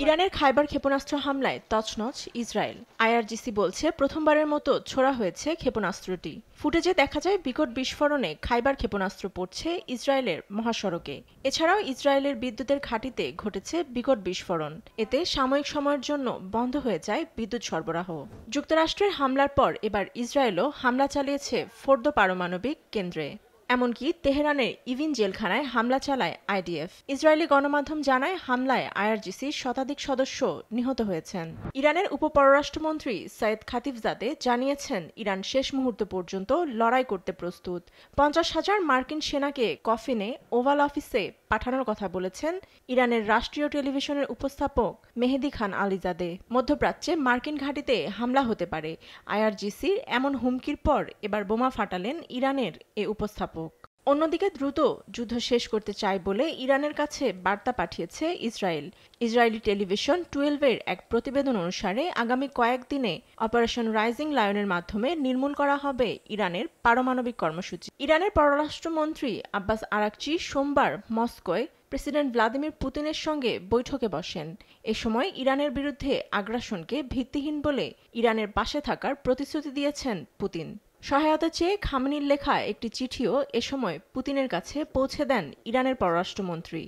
ইরানের খাইবার ক্ষেপণাস্ত্র হামলায় তছনছ ইসরায়েল। আইআরজিসি বলছে প্রথমবারের মতো ছোড়া হয়েছে ক্ষেপণাস্ত্রটি। ফুটেজে দেখা যায় বিকট বিস্ফোরণে খাইবার ক্ষেপণাস্ত্র পড়ছে ইসরায়েলের মহাসড়কে। এছাড়াও ইসরায়েলের বিদ্যুতের ঘাঁটিতে ঘটেছে বিকট বিস্ফোরণ। এতে সাময়িক সময়ের জন্য বন্ধ হয়ে যায় বিদ্যুৎ সরবরাহ। যুক্তরাষ্ট্রের হামলার পর এবার ইসরায়েলও হামলা চালিয়েছে ফোর্দো পারমাণবিক কেন্দ্রে। এমনকি তেহরানের ইভিন জেলখানায় হামলা চালায় আইডিএফ। ইসরায়েলি গণমাধ্যম জানায় হামলায় আইআরজিসির শতাধিক সদস্য নিহত হয়েছেন। ইরানের উপপররাষ্ট্রমন্ত্রী সাইদ খাতিবজাদে জানিয়েছেন ইরান শেষ মুহূর্ত পর্যন্ত লড়াই করতে প্রস্তুত। 50,000 মার্কিন সেনাকে কফিনে ওভাল অফিসে পাঠানোর কথা বলেছেন ইরানের রাষ্ট্রীয় টেলিভিশনের উপস্থাপক মেহেদি খান আলীজাদে। মধ্যপ্রাচ্যে মার্কিন ঘাঁটিতে হামলা হতে পারে, আইআরজিসির এমন হুমকির পর এবার বোমা ফাটালেন ইরানের এ উপস্থাপক। অন্যদিকে দ্রুত যুদ্ধ শেষ করতে চায় বলে ইরানের কাছে বার্তা পাঠিয়েছে ইসরায়েল। ইসরায়েলি টেলিভিশন 12-এর এক প্রতিবেদন অনুসারে আগামী কয়েকদিনে অপারেশন রাইজিং লায়নের মাধ্যমে নির্মূল করা হবে ইরানের পারমাণবিক কর্মসূচি। ইরানের পররাষ্ট্রমন্ত্রী আব্বাস আরাকচি সোমবার মস্কোয় প্রেসিডেন্ট ভ্লাদিমির পুতিনের সঙ্গে বৈঠকে বসেন। এ সময় ইরানের বিরুদ্ধে আগ্রাসনকে ভিত্তিহীন বলে ইরানের পাশে থাকার প্রতিশ্রুতি দিয়েছেন পুতিন। সহায়তা চেয়ে খামেনির লেখা একটি চিঠিও এ সময় পুতিনের কাছে পৌঁছে দেন ইরানের পররাষ্ট্রমন্ত্রী।